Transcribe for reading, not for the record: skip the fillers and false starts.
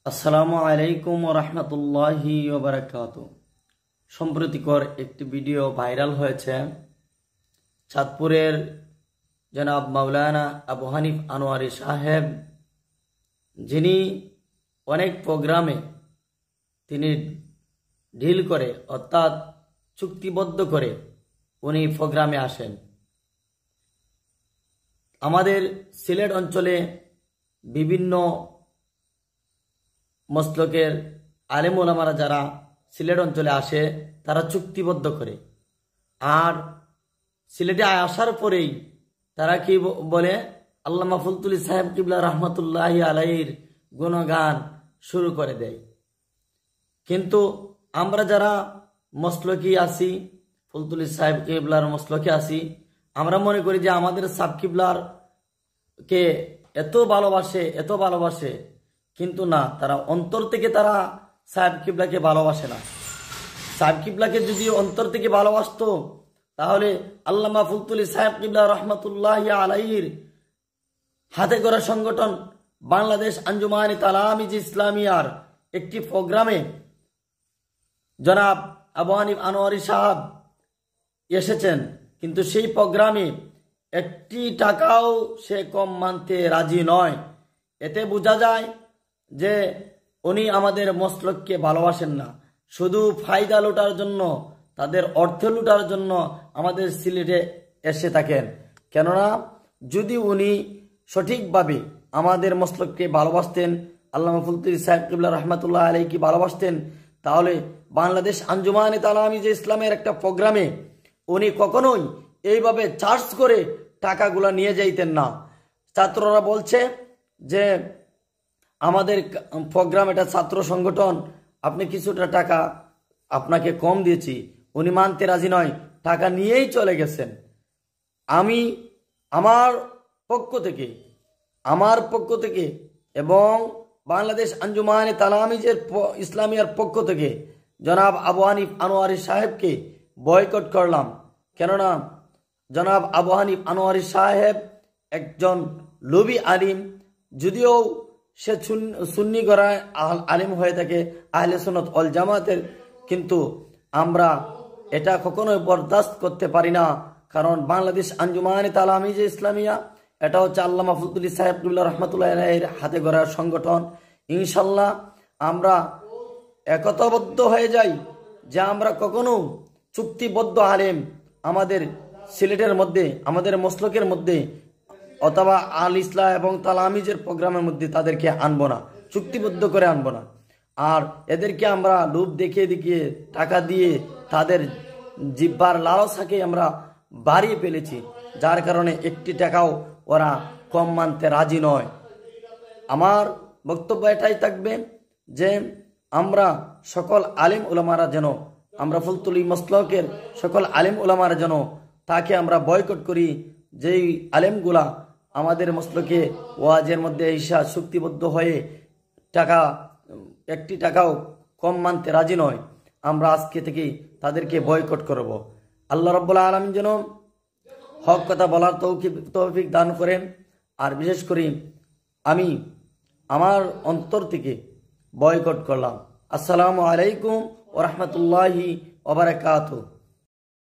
আসসালামু আলাইকুম ওয়া রাহমাতুল্লাহি ওয়া বারাকাতুহু। সম্প্রতিকর একটি ভিডিও ভাইরাল হয়েছে। চাঁদপুরের জনাব মাওলানা আবু হানিফ আনোয়ারি সাহেব, যিনি অনেক প্রোগ্রামে তিনি ডিল করে অর্থাৎ চুক্তিবদ্ধ করে উনি প্রোগ্রামে আসেন। আমাদের সিলেট অঞ্চলে বিভিন্ন মসলকের আলেম ওলামারা যারা সিলেট অঞ্চলে আসে তারা চুক্তিবদ্ধ করে, আর সিলেটে আসার পরেই তারা কি বলে, আল্লামা ফুলতুলি সাহেব কিবলা রহমতুল্লাহি আলাইহির গুণগান শুরু করে দেয়। কিন্তু আমরা যারা মসলকি আছি, ফুলতুলি সাহেব কিবলার মসলকে আছি, আমরা মনে করি যে আমাদের সাহেব কিবলার কে এত ভালোবাসে, কিন্তু না, তারা অন্তর থেকে তারা সাহেব কিবলাকে ভালোবাসে না। সাহেব কিবলাকে যদি অন্তর থেকে ভালোবাসতো তাহলে আল্লামা ফুলতুলি সাহেব কিবলা রহমতুল্লাহি আলাইহির হাতে গড়া সংগঠন বাংলাদেশ আঞ্জুমানে তালামিজ ইসলামিয়ার একটি প্রোগ্রামে জনাব আবু হানিফ আনোয়ারি সাহেব এসেছেন, কিন্তু সেই প্রোগ্রামে একটি টাকাও সে কম মানতে রাজি নয়। এতে বোঝা যায় যে উনি আমাদের মসলককে ভালোবাসেন না, শুধু ফায়দা লুটার জন্য, তাদের অর্থ লুটার জন্য আমাদের সিলেটে এসে থাকেন। কেননা যদি উনি সঠিকভাবে আমাদের মসলককে ভালোবাসতেন, আল্লামা ফুলতুলি সাহেব কিবলা রহমতুল্লাহ আলাইহি ভালোবাসতেন, তাহলে বাংলাদেশ আঞ্জুমানে তালামিজ ইসলামের একটা প্রোগ্রামে উনি কখনোই এইভাবে চার্জ করে টাকাগুলা নিয়ে যাইতেন না। ছাত্ররা বলছে যে আমাদের প্রোগ্রাম এটা ছাত্র সংগঠন, আপনি কিছুটা টাকা আপনাকে কম দিয়েছি, উনি মানতে রাজি নয়, টাকা নিয়েই চলে গেছেন। আমি আমার পক্ষ থেকে এবং বাংলাদেশ আঞ্জুমানে তালামিজের ইসলামিয়ার পক্ষ থেকে জনাব আবু হানিফ আনোয়ারি সাহেবকে বয়কট করলাম। কেননা জনাব আবু হানিফ আনোয়ারি সাহেব একজন লোভী আলিম, যদিও সে সুন্নি গড়ায় আলিম হয়ে থাকে, আহলে সুন্নাত ওয়াল জামাতের, কিন্তু আমরা এটা কখনোই বরদাস্ত করতে পারি না। কারণ বাংলাদেশ আঞ্জুমানে তালামিজ ইসলামিয়া এটা হচ্ছে আল্লামা ফুলতুলি সাহেব কিবলা রহমতুল্লাহ আলাইহির হাতে গড়া সংগঠন। ইনশাল্লাহ আমরা একতাবদ্ধ হয়ে যাই যে আমরা কখনো চুক্তিবদ্ধ আলেম আমাদের সিলেটের মধ্যে, আমাদের মসলকের মধ্যে অথবা আল ইসলাম এবং তালামিজের প্রোগ্রামের মধ্যে তাদেরকে আনবো না, চুক্তিবদ্ধ করে আনবো না। আর এদেরকে আমরা লোভ দেখিয়ে টাকা দিয়ে তাদের জিব্বার লালসাকে আমরা বাড়িয়ে ফেলেছি, যার কারণে একটি টাকাও ওরা কম মানতে রাজি নয়। আমার বক্তব্য এটাই থাকবে যে আমরা সকল আলিম উলামারা যেন, আমরা ফুলতুলি মসলকের সকল আলিম উলামারা যেন তাকে আমরা বয়কট করি, যেই আলেমগুলা আমাদের মসলকে ওয়াজের মধ্যে ঈশা চুক্তিবদ্ধ হয়ে একটি টাকাও কম মানতে রাজি নয়, আমরা আজকে থেকে তাদেরকে বয়কট করব। আল্লাহ রাব্বুল আলামিন যেন হক কথা বলার তৌফিক দান করেন। আর বিশেষ করে আমি আমার অন্তর থেকে বয়কট করলাম। আসসালামু আলাইকুম ওয়া রাহমাতুল্লাহি ওয়া বারাকাতুহু।